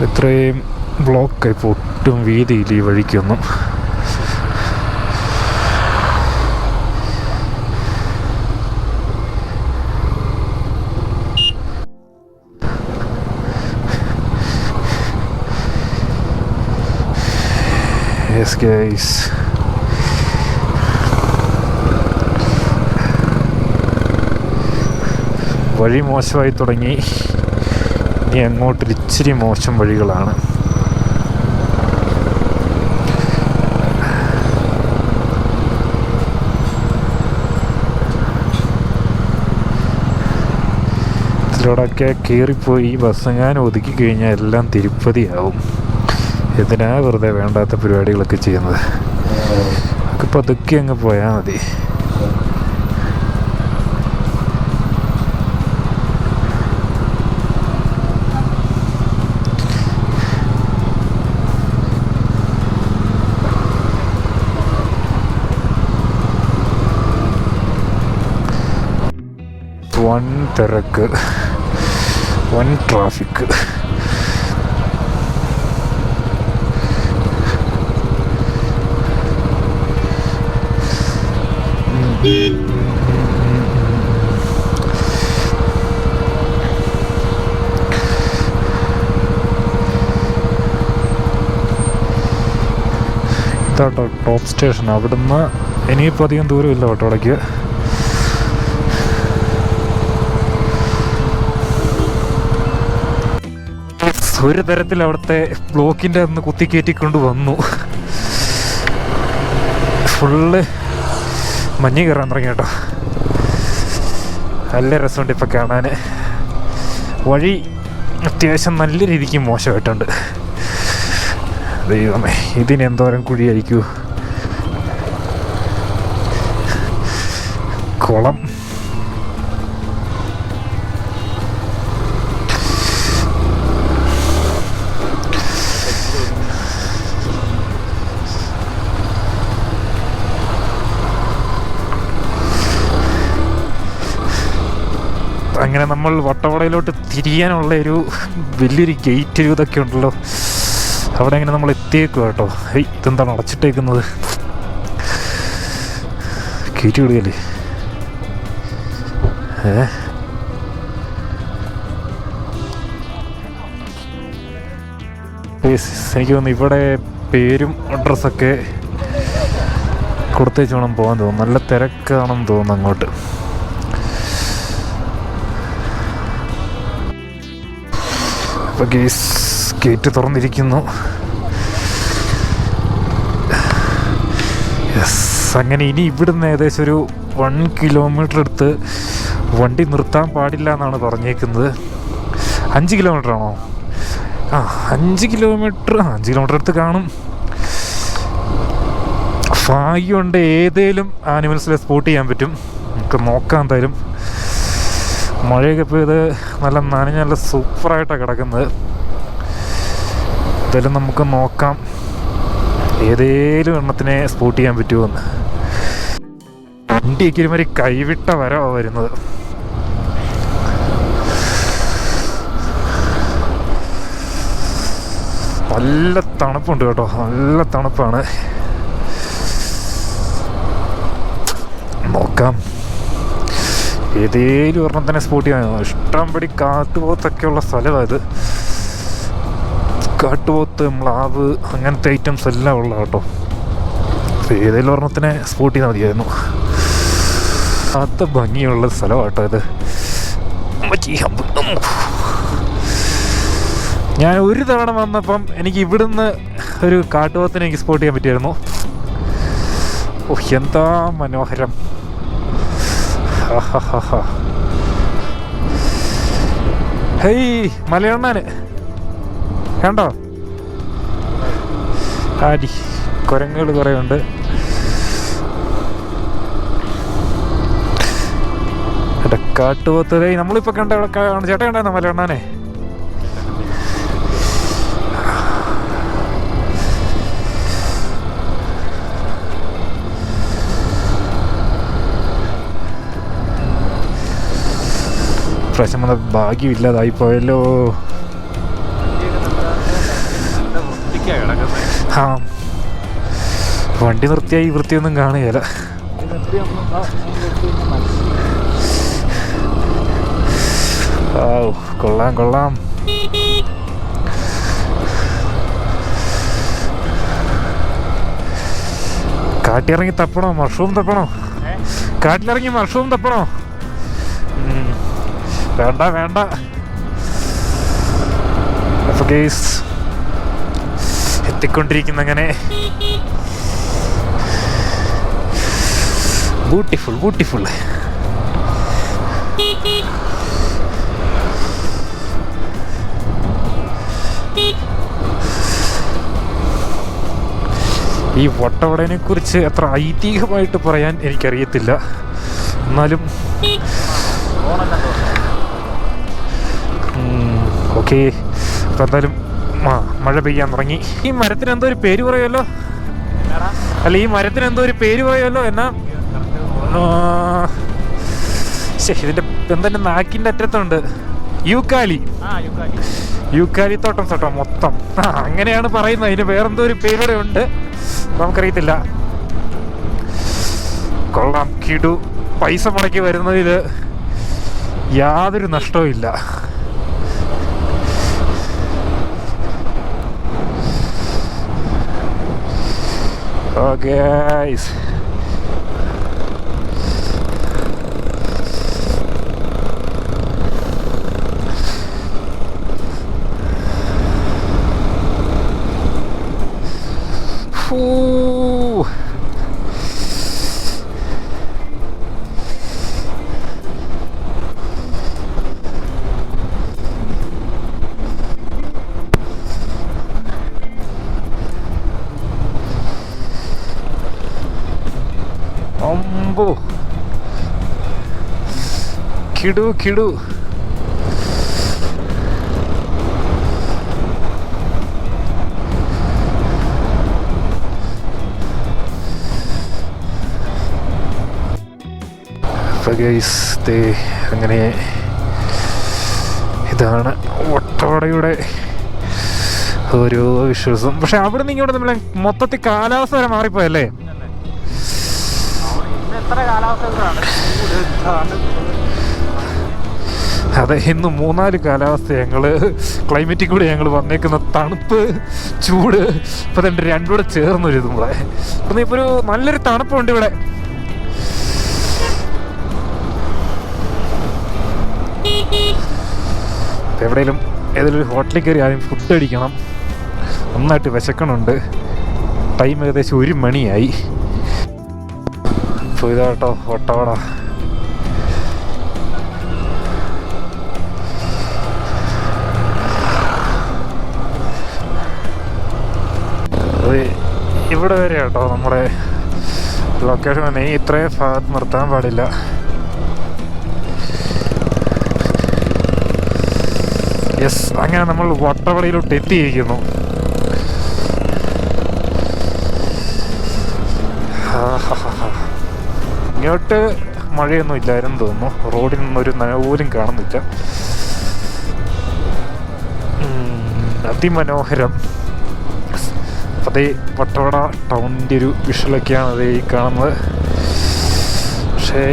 ഇത്രയും ബ്ലോക്കായി ഒട്ടും വീതിയില്ല ഈ വഴിക്കൊന്നും. Yes guys, വഴി മോശമായി തുടങ്ങി. ഇനി അങ്ങോട്ടൊരു ഇച്ചിരി മോശം വഴികളാണ്. ഇതിലൂടെയൊക്കെ കയറിപ്പോയി ബസ്സെങ്ങാനും ഒതുക്കി കഴിഞ്ഞാൽ എല്ലാം തിരുപ്പതിയാവും. എന്തിനാ വെറുതെ വേണ്ടാത്ത പരിപാടികളൊക്കെ ചെയ്യുന്നത്? ഒക്കെ പതുക്കെ അങ്ങ് പോയാൽ മതി. വൻ തിരക്ക്, വൻ ട്രാഫിക്. ഇതാട്ടോ ടോപ്പ് സ്റ്റേഷൻ. അവിടുന്ന് ഇനിയിപ്പോൾ അധികം ദൂരമില്ല ഓട്ടോടയ്ക്ക്. ഒരു തരത്തിൽ അവിടുത്തെ ബ്ലോക്കിൻ്റെ അന്ന് കുത്തിക്കയറ്റിക്കൊണ്ട് വന്നു. ഫുള്ള് മഞ്ഞ് കയറാൻ തുടങ്ങി കേട്ടോ. നല്ല രസമുണ്ട് ഇപ്പം കാണാൻ. വഴി അത്യാവശ്യം നല്ല രീതിക്ക് മോശമായിട്ടുണ്ട്. ദൈവമേ, ഇതിനെന്തോരം കുഴിയായിരിക്കൂ. കുളം. അങ്ങനെ നമ്മൾ വട്ടവടയിലോട്ട് തിരിയാനുള്ള ഒരു വലിയൊരു ഗേറ്റ് ഇതൊക്കെ ഉണ്ടല്ലോ, അവിടെ അങ്ങനെ നമ്മൾ എത്തിയേക്കുക കേട്ടോ. ഇതെന്താണ് അടച്ചിട്ടേക്കുന്നത്? കയറ്റി വിടുകയല്ലേ? എനിക്ക് തോന്നുന്നു ഇവിടെ പേരും അഡ്രസ്സൊക്കെ കൊടുത്തേച്ച് വേണം പോകാൻ തോന്നുന്നു. നല്ല തിരക്കാണെന്ന് തോന്നുന്നു അങ്ങോട്ട്. അപ്പോൾ ഗേറ്റ് തുറന്നിരിക്കുന്നു. യെസ്. അങ്ങനെ ഇനി ഇവിടുന്ന് ഏകദേശം ഒരു 1 കിലോമീറ്റർ അടുത്ത് വണ്ടി നിർത്താൻ പാടില്ല എന്നാണ് പറഞ്ഞേക്കുന്നത്. 5 കിലോമീറ്റർ ആണോ? 5 കിലോമീറ്റർ അടുത്ത് കാണും. ഭാഗ്യമുണ്ട് ഏതേലും ആനിമൽസിനെ സ്പോട്ട് ചെയ്യാൻ പറ്റും. നമുക്ക് നോക്കാം എന്തായാലും. മഴയൊക്കെ പെയ്ത് നല്ല നനഞ്ഞ് നല്ല സൂപ്പറായിട്ടാണ് കിടക്കുന്നത്. എന്തായാലും നമുക്ക് നോക്കാം ഏതേലും എണ്ണത്തിനെ സ്പോട്ട് ചെയ്യാൻ പറ്റുമോയെന്ന്. വണ്ടിയൊക്കെ ഒരുമാതിരി കൈവിട്ട വരവാണ് വരുന്നത്. നല്ല തണുപ്പുണ്ട് കേട്ടോ, നല്ല തണുപ്പാണ്. നോക്കാം ഏതേലും ഒരെണ്ണത്തിനെ സ്പോട്ട് ചെയ്യാൻ. ഇഷ്ടംപടി കാട്ടുപോത്തൊക്കെയുള്ള സ്ഥലമാണ് ഇത്. കാട്ടുപോത്ത്, മ്ലാവ്, അങ്ങനത്തെ ഐറ്റംസ് എല്ലാം ഉള്ള കേട്ടോ. ഏതെങ്കിലും ഒരെണ്ണത്തിനെ സ്പോട്ട് ചെയ്താൽ മതിയായിരുന്നു. അത് ഭംഗിയുള്ള സ്ഥലമാണ് കേട്ടോ ഇത്. ഞാൻ ഒരു തവണ വന്നപ്പം എനിക്ക് ഇവിടുന്ന് ഒരു കാട്ടുപോത്തിനെ എനിക്ക് സ്പോട്ട് ചെയ്യാൻ പറ്റിയായിരുന്നു. എന്താ മനോഹരം. ഹേയ് മലയണ്ണാന് കണ്ടോ? ആടി കുരങ്ങുകൾ കുറേ ഉണ്ട്. കാട്ടുപോത്ത് നമ്മളിപ്പോൾ കണ്ട ചേട്ടൻ കണ്ടായിരുന്നോ മലയണ്ണാനെ? പ്രാവശ്യം വന്ന ഭാഗ്യമില്ലാതായി പോയല്ലോ. ആ വണ്ടി നിർത്തിയായി വൃത്തിയൊന്നും കാണുകയില്ല. ഓ കൊള്ളാം കൊള്ളാം. കാട്ടിലിറങ്ങി തപ്പണോ? മഷ്റൂം തപ്പണോ? കാട്ടിലിറങ്ങി മഷ്റൂം തപ്പണോ? വേണ്ട വേണ്ട. അപ്പോൾ ഗൈസ് എത്തിക്കൊണ്ടിരിക്കുന്ന അങ്ങനെ ബ്യൂട്ടിഫുൾ ബ്യൂട്ടിഫുൾ. ഈ വട്ടവടനെ കുറിച്ച് അത്ര ഐതിഹ്യമായിട്ട് പറയാൻ എനിക്കറിയത്തില്ല, എന്നാലും ഓക്കെ. അപ്പം എന്തായാലും മഴ പെയ്യാൻ തുടങ്ങി. ഈ മരത്തിന് എന്തോ ഒരു പേര് പറയുമല്ലോ, അല്ല ഈ മരത്തിന് എന്തോ ഒരു പേര് പറയുമല്ലോ, എന്നാ ഇതിൻ്റെ എന്തെൻ്റെ നാക്കിൻ്റെ അറ്റത്തുണ്ട്, യൂക്കാലി. യൂക്കാലി തോട്ടം മൊത്തം അങ്ങനെയാണ് പറയുന്നത്. അതിന് വേറെന്തോ ഒരു പേരുടെ ഉണ്ട്, നമുക്കറിയത്തില്ല. കൊള്ളാം, കിടു. പൈസ മുടക്കി വരുന്നതിൽ യാതൊരു നഷ്ടവും ഇല്ല. ഓക്കേ ഗൈസ്, അമ്പോ കിടു കിടു. അങ്ങനെ ഇതാണ് വട്ടവടയുടെ ഓരോ വിശ്വാസം. പക്ഷെ അവിടെ നിന്ന് ഇങ്ങോട്ട് നമ്മളെ മൊത്തത്തിൽ കാലാവസ്ഥ വരെ മാറിപ്പോയല്ലേ. അതെ, ഇന്ന് 3-4 കാലാവസ്ഥ ഞങ്ങള് ക്ലൈമറ്റിൽ കൂടെ ഞങ്ങൾ വന്നേക്കുന്ന തണുപ്പ്, ചൂട്, ഇപ്പൊ രണ്ടും കൂടെ ചേർന്നൊരു ഇതും കൂടെ. ഇപ്പൊ ഒരു നല്ലൊരു തണുപ്പുണ്ട് ഇവിടെ. എവിടെയെങ്കിലും ഏതെങ്കിലും ഹോട്ടലിൽ കയറി ആദ്യം ഫുഡ് അടിക്കണം, നന്നായിട്ട് വിശക്കണുണ്ട്. ടൈം ഏകദേശം 1 മണിയായി. ഇപ്പോൾ ഇതാട്ടോ വട്ടവട. ഇവിടെ വരെ കേട്ടോ നമ്മുടെ ലൊക്കേഷൻ തന്നെ. ഇത്രയും ഭാഗത്ത് നിർത്താൻ പാടില്ല. യെസ്, അങ്ങനെ നമ്മൾ വട്ടവടയിലോട്ട് എത്തിയിരിക്കുന്നു. ഇങ്ങോട്ട് മഴയൊന്നും ഇല്ലായിരുന്നു തോന്നുന്നു. റോഡിൽ നിന്നൊരു നന പോലും കാണുന്നില്ല. അതിമനോഹരം. അതേ വട്ടവട ടൗണിൻ്റെ ഒരു വിഷ്വലൊക്കെയാണ് അതേ ഈ കാണുന്നത്. പക്ഷേ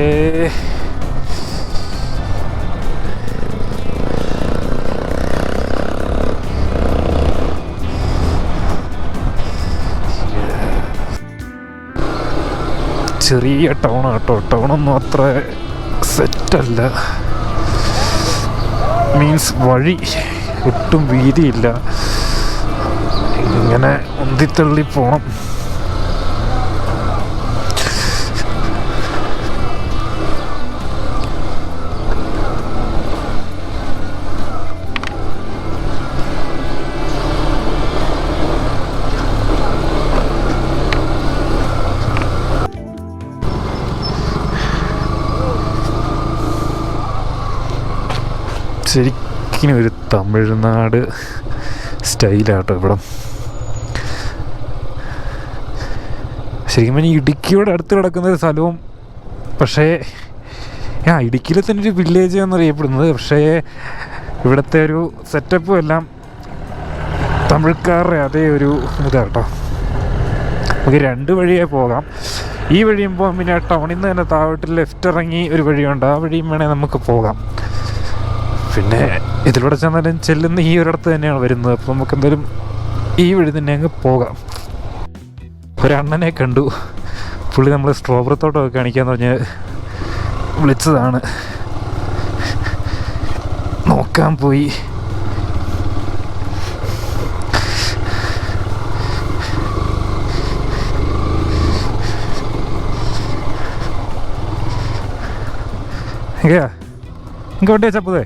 ചെറിയ ടൗണാട്ടോ. ടൗണൊന്നും അത്ര സെറ്റല്ല. മീൻസ് വഴി ഒട്ടും വീതിയില്ല, ഇങ്ങനെ ഉന്തിത്തള്ളി പോണം. ശരിക്കും ഒരു തമിഴ്നാട് സ്റ്റൈലാട്ടോ ഇവിടം. ശരിക്കും പറഞ്ഞാൽ ഇടുക്കിയോട് അടുത്ത് കിടക്കുന്ന ഒരു സ്ഥലവും, പക്ഷേ ഇടുക്കിയിലെ തന്നെ ഒരു വില്ലേജ് എന്നറിയപ്പെടുന്നത്. പക്ഷേ ഇവിടുത്തെ ഒരു സെറ്റപ്പും എല്ലാം തമിഴ്ക്കാരുടെ അതേ ഒരു ഇതാട്ടോ. നമുക്ക് 2 വഴിയായി പോകാം. ഈ വഴിയും പോകാം, പിന്നെ ടൗണിൽ നിന്ന് തന്നെ താഴോട്ട് ലെഫ്റ്റ് ഇറങ്ങി ഒരു വഴിയുണ്ട്, ആ വഴിയും വേണേൽ നമുക്ക് പോകാം. പിന്നെ ഇതിലൂടെ ചെന്നാലും ചെല്ലുന്ന ഈ ഒരിടത്ത് തന്നെയാണ് വരുന്നത്. അപ്പോൾ നമുക്ക് എന്തായാലും ഈ വഴി തന്നെ അങ്ങ് പോകാം. ഒരണ്ണനെ കണ്ടു, പുള്ളി നമ്മൾ സ്ട്രോബെറി തോട്ടമൊക്കെ കാണിക്കാന്ന് പറഞ്ഞ് വിളിച്ചതാണ്. നോക്കാൻ പോയി. ഇങ്ങോട്ടേ ചപ്പതേ.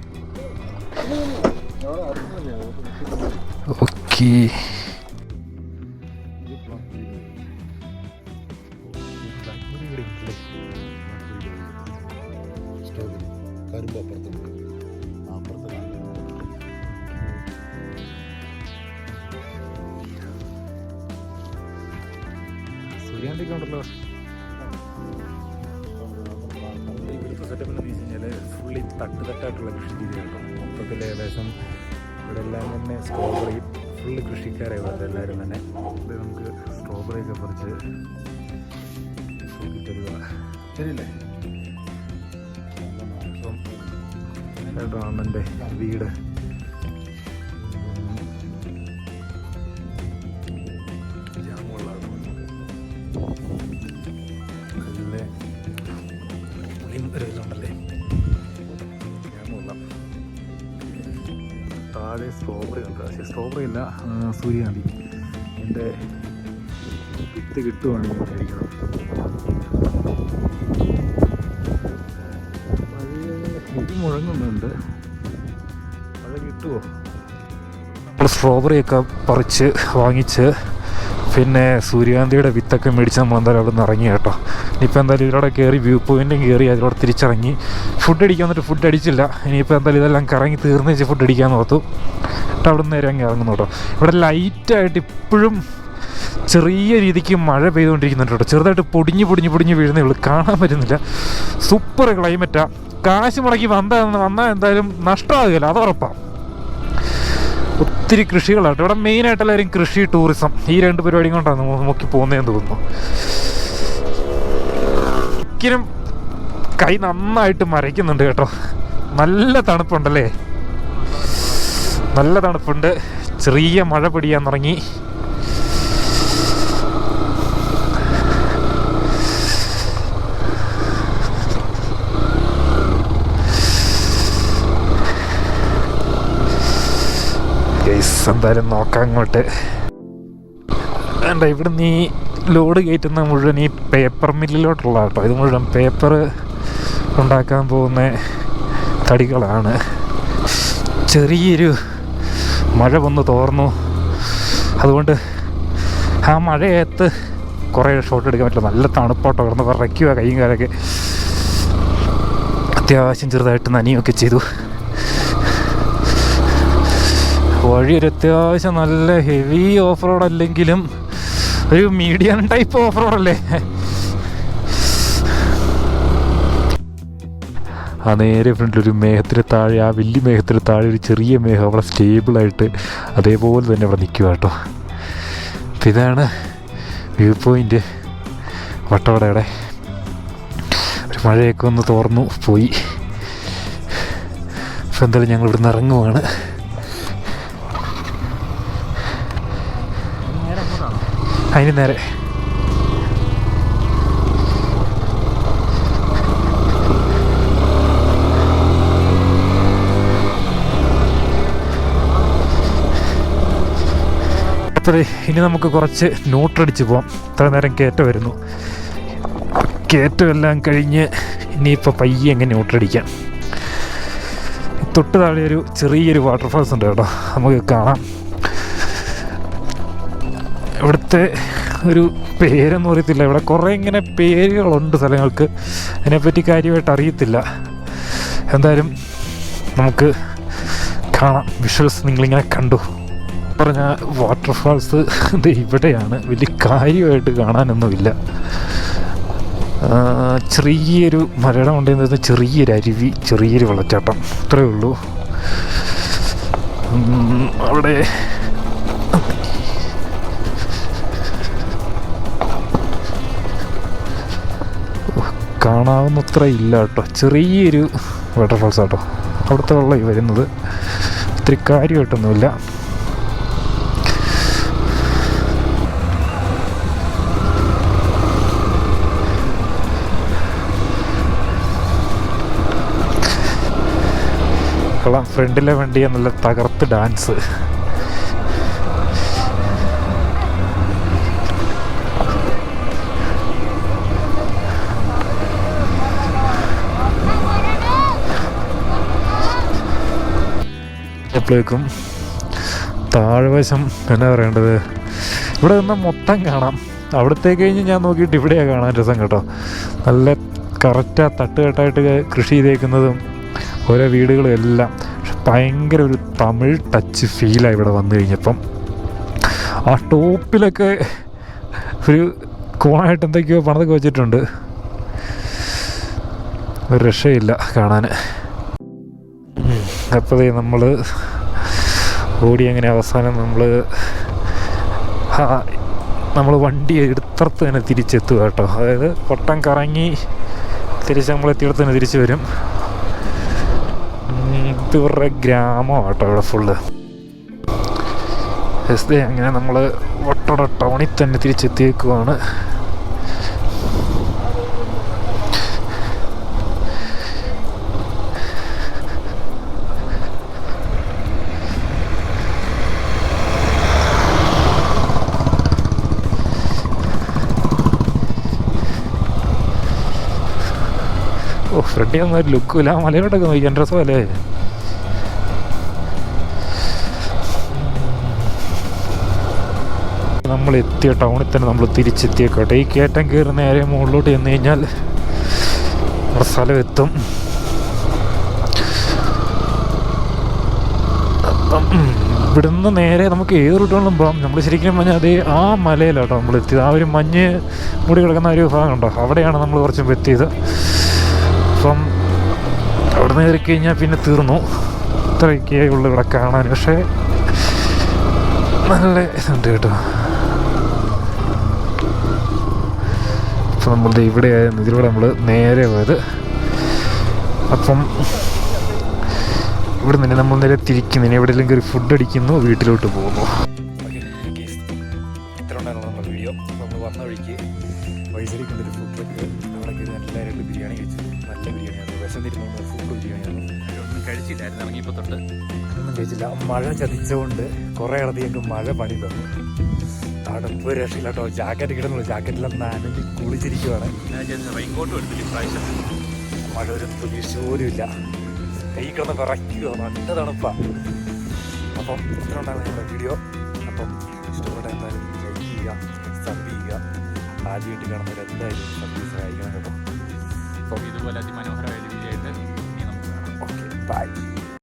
ഓക്കെ, സൂര്യാന്തിയൊക്കെ ഉണ്ടല്ലോ. ഇവിടുത്തെ സെറ്റപ്പ് എന്ന് വെച്ച് കഴിഞ്ഞാൽ ഫുള്ളി തട്ടായിട്ടുള്ള കൃഷി രീതിയാണ്. മൊത്തത്തിൽ ഏകദേശം ഇവിടെ എല്ലാം തന്നെ സ്ട്രോബെറി ഫുള്ള് കൃഷിക്കാരെ ഇവിടെ എല്ലാവരും തന്നെ. ഇത് നമുക്ക് സ്ട്രോബെറിയൊക്കെ പറിച്ച് തരുക ശരിയല്ലേ. അപ്പം കേട്ടോ അണ്ണൻ്റെ വീട് ഉണ്ടല്ലേ. താഴെ സ്ട്രോബെറി ഉണ്ട്. പക്ഷേ സ്ട്രോബെറി അല്ല, സൂര്യകാന്തി. എൻ്റെ വിത്ത് കിട്ടുവാണെങ്കിൽ വിചാരിക്കണം. ഇത് മുഴങ്ങുന്നുണ്ട്, മഴ കിട്ടുമോ? നമ്മൾ സ്ട്രോബെറിയൊക്കെ പറിച്ച് വാങ്ങിച്ച് പിന്നെ സൂര്യകാന്തിയുടെ വിത്തൊക്കെ മേടിച്ച് നമ്മൾ എന്തായാലും അവിടെ നിന്ന് ഇറങ്ങി കേട്ടോ. ഇനിയിപ്പോൾ എന്തായാലും ഇതിലൂടെ കയറി വ്യൂ പോയിൻറ്റും കയറി അതിലൂടെ തിരിച്ചിറങ്ങി ഫുഡ് അടിക്കാൻ വന്നിട്ട് ഫുഡ് അടിച്ചില്ല. ഇനിയിപ്പോൾ എന്തായാലും ഇതെല്ലാം കറങ്ങി തീർന്ന് വെച്ച് ഫുഡ് അടിക്കാമെന്ന് ഓർത്തു. എന്നിട്ട് അവിടെ നിന്ന് ഇറങ്ങി ഇറങ്ങുന്നു കേട്ടോ. ഇവിടെ ലൈറ്റായിട്ട് ഇപ്പോഴും ചെറിയ രീതിക്ക് മഴ പെയ്തുകൊണ്ടിരിക്കുന്നുണ്ട് കേട്ടോ. ചെറുതായിട്ട് പൊടിഞ്ഞ് വീഴുന്നേ ഉള്ളൂ, കാണാൻ പറ്റുന്നില്ല. സൂപ്പർ ക്ലൈമറ്റാണ്. കാശ് മുടക്കി വന്നാൽ എന്തായാലും നഷ്ടമാകില്ല, അത് ഉറപ്പാണ്. ഒത്തിരി കൃഷികളാണ് ഇവിടെ മെയിനായിട്ട് എല്ലാവരും കൃഷി, ടൂറിസം ഈ രണ്ട് പരിപാടിയും കൊണ്ടാണ് നോക്കി പോകുന്നതെന്ന് തോന്നുന്നു. ഒരിക്കലും കൈ നന്നായിട്ട് മരയ്ക്കുന്നുണ്ട് കേട്ടോ. നല്ല തണുപ്പുണ്ടല്ലേ, നല്ല തണുപ്പുണ്ട്. ചെറിയ മഴ പിടിയാൻ തുടങ്ങി. എന്തായാലും നോക്കാം അങ്ങോട്ട്. വേണ്ട, ഇവിടെ നീ ലോഡ് കയറ്റുന്ന മുഴുവൻ ഈ പേപ്പർ മില്ലിലോട്ടുള്ള കേട്ടോ. ഇത് മുഴുവൻ പേപ്പർ ഉണ്ടാക്കാൻ പോകുന്ന തടികളാണ്. ചെറിയൊരു മഴ വന്ന് തോർന്നു, അതുകൊണ്ട് ആ മഴയത്ത് കുറേ ഷോട്ട് എടുക്കാൻ പറ്റില്ല. നല്ല തണുപ്പോട്ടോ, കിടന്ന് വിറയ്ക്കുക കൈയും കാലൊക്കെ. അത്യാവശ്യം ചെറുതായിട്ട് നനിയൊക്കെ ചെയ്തു. വഴി ഒരു അത്യാവശ്യം നല്ല ഹെവി ഓഫ് റോഡ് അല്ലെങ്കിലും ഒരു മീഡിയം ടൈപ്പ് ഓഫ് റോഡല്ലേ. ആ നേരെ ഫ്രണ്ടിലൊരു മേഘത്തിന് താഴെ, ആ വലിയ മേഘത്തിന് താഴെ ഒരു ചെറിയ മേഘം അവിടെ സ്റ്റേബിളായിട്ട് അതേപോലെ തന്നെ അവിടെ നിൽക്കുക കേട്ടോ. അപ്പം ഇതാണ് വ്യൂ പോയിൻ്റ് വട്ടവടയുടെ. ഒരു മഴയൊക്കെ ഒന്ന് തോർന്നു പോയി. അപ്പം എന്തായാലും ഞങ്ങൾ ഇവിടുന്ന് ഇറങ്ങുവാണ്. അതിന് നേരെ അപ്പോഴേ ഇനി നമുക്ക് കുറച്ച് ന്യൂട്രടിച്ച് പോവാം. ഇത്ര നേരം കയറ്റമായിരുന്നു. കയറ്റമെല്ലാം കഴിഞ്ഞ് ഇനിയിപ്പോൾ പയ്യെ എങ്ങനെ ന്യൂട്രടിക്കാം. തൊട്ട് താഴെ ഒരു ചെറിയൊരു വാട്ടർഫാൾസ് ഉണ്ട് കേട്ടോ, നമുക്ക് കാണാം. ഇവിടുത്തെ ഒരു പേരൊന്നും അറിയത്തില്ല. ഇവിടെ കുറേ ഇങ്ങനെ പേരുകളുണ്ട് സ്ഥലങ്ങൾക്ക്, അതിനെപ്പറ്റി കാര്യമായിട്ട് അറിയത്തില്ല. എന്തായാലും നമുക്ക് കാണാം. വിഷ്വൽസ് നിങ്ങളിങ്ങനെ കണ്ടു പറഞ്ഞ വാട്ടർഫാൾസ് ഇത് ഇവിടെയാണ്. വലിയ കാര്യമായിട്ട് കാണാനൊന്നുമില്ല. ചെറിയൊരു മലയുടെ കൊണ്ടുവരുന്നത് ചെറിയൊരു അരുവി, ചെറിയൊരു വെള്ളച്ചാട്ടം, അത്രയേ ഉള്ളൂ. അവിടെ കാണാവുന്നത്ര ഇല്ല കേട്ടോ. ചെറിയൊരു വാട്ടർഫാൾസ് കേട്ടോ. അവിടുത്തെ വെള്ളം വരുന്നത് ഒത്തിരി കാര്യമായിട്ടൊന്നുമില്ല. ഫ്രണ്ടിലെ വണ്ടിയെ നല്ല തകർത്ത് ഡാൻസ്. പ്പോഴേക്കും താഴ്വശം എന്നാ പറയേണ്ടത്, ഇവിടെ നിന്ന് മൊത്തം കാണാം. അവിടത്തേക്ക് കഴിഞ്ഞ് ഞാൻ നോക്കിയിട്ട് ഇവിടെയാണ് കാണാൻ രസം കേട്ടോ. നല്ല കറക്റ്റാ തട്ടുകെട്ടായിട്ട് കൃഷി ചെയ്തേക്കുന്നതും ഓരോ വീടുകളും എല്ലാം. പക്ഷെ ഭയങ്കര ഒരു തമിഴ് ടച്ച് ഫീലാണ് ഇവിടെ വന്നു കഴിഞ്ഞപ്പം. ആ ടോപ്പിലൊക്കെ ഒരു കോണായിട്ട് എന്തൊക്കെയോ പണതൊക്കെ വെച്ചിട്ടുണ്ട്. ഒരു രക്ഷയില്ല കാണാൻ. അപ്പോൾ നമ്മൾ ഓടി അങ്ങനെ അവസാനം നമ്മൾ വണ്ടി എടുത്തടത്ത് തന്നെ തിരിച്ചെത്തുക കേട്ടോ. അതായത് കൊട്ടം കറങ്ങി തിരിച്ച് നമ്മൾ എത്തിയിടത്ത് തന്നെ തിരിച്ച് വരും. ഇത് ഇവരുടെ ഗ്രാമമാണ് കേട്ടോ ഇവിടെ ഫുള്ള്. അങ്ങനെ നമ്മൾ വട്ടവട ടൗണിൽ തന്നെ തിരിച്ചെത്തിയേക്കുവാണ്. ഫ്രണ്ടി ഒന്നും ഒരു ലുക്കില്ല. മലയിലോട്ടൊക്കെ നോക്കി എൻ്റെ രസമല്ലേ. നമ്മൾ എത്തിയ ടൗണിൽ തന്നെ നമ്മൾ തിരിച്ചെത്തിയേക്കോട്ടെ. ഈ കയറ്റം കയറി നേരെ മുകളിലോട്ട് ചെന്ന് കഴിഞ്ഞാൽ നമ്മുടെ സ്ഥലം എത്തും. അപ്പം ഇവിടുന്ന് നേരെ നമുക്ക് ഏത് റൂട്ടുകളിലും പോകാം. നമ്മൾ ശരിക്കും പറഞ്ഞാൽ അതേ ആ മലയിലാട്ടോ നമ്മൾ എത്തിയത്. ആ ഒരു മഞ്ഞ് മൂടി കിടക്കുന്ന ഒരു ഭാഗം ഉണ്ടോ, അവിടെയാണ് നമ്മൾ കുറച്ചും എത്തിയത്. അപ്പം അവിടെ നിന്ന് കയറി കഴിഞ്ഞാൽ പിന്നെ തീർന്നു. ഇത്രയൊക്കെ ഉള്ളു ഇവിടെ കാണാൻ. പക്ഷേ നല്ല ഇതുണ്ട് കേട്ടോ. അപ്പം നമ്മളുടെ ഇവിടെ ആയിരുന്നു, ഇതിലൂടെ നമ്മൾ നേരെ പോയത്. അപ്പം ഇവിടെ നിന്ന് നമ്മൾ നേരെ തിരിക്കുന്നു. എവിടെയെങ്കിലും കയറി ഫുഡ് അടിക്കുന്നു, വീട്ടിലോട്ട് പോകുന്നു. ഇത്ര ഉണ്ടായിരുന്നു നമ്മുടെ വീഡിയോ. നമ്മൾ വന്ന വഴിക്ക് വൈസരിക്കൊണ്ടൊരു ഫുഡ് ട്രക്ക് അവിടെ കയറി എല്ലാവരും ബിരിയാണി കഴിച്ചു. നല്ല ബിരിയാണിയാണ്. വിശന്നിരുന്നു. ഫുഡ് ബിരിയാണിയാണ്. ഒന്നും കഴിച്ചില്ലായിരുന്നു, ഇറങ്ങിയപ്പോൾ തൊട്ട് ഒന്നും കഴിച്ചില്ല. മഴ ചതിച്ചുകൊണ്ട് കുറേ ഇടത്തേക്ക് മഴ പണി തന്നു. തണുപ്പ് രക്ഷയില്ല കേട്ടോ. ജാക്കറ്റ് കിടന്നുള്ളൂ. ജാക്കറ്റെല്ലാം നനഞ്ഞ് കുളിച്ചിരിക്കുവാണ്. റെയിൻകോട്ടും എടുത്തില്ല ഇപ്രാവശ്യം. മഴ ഒരു പ്രതീക്ഷ പോലും ഇല്ല. കൈ കിടന്ന് വിറയ്ക്കുക, നല്ല തണുപ്പാണ്. അപ്പം ഇത്ര ഉണ്ടായിരുന്നു നമ്മുടെ വീഡിയോ. അപ്പം ഇഷ്ടപ്പെട്ട എന്തായാലും ലൈക്ക് ചെയ്യുക, സബ് ചെയ്യുക. ആദ്യമായിട്ട് കാണുന്നവർ എന്തായാലും സബ് സഹായിക്കണം കേട്ടോ. അപ്പം ഇതുപോലെ അതിമനോഹരമായ വീഡിയോ ആയിട്ട് ഇനി നമുക്ക് കാണാം. Okay, by.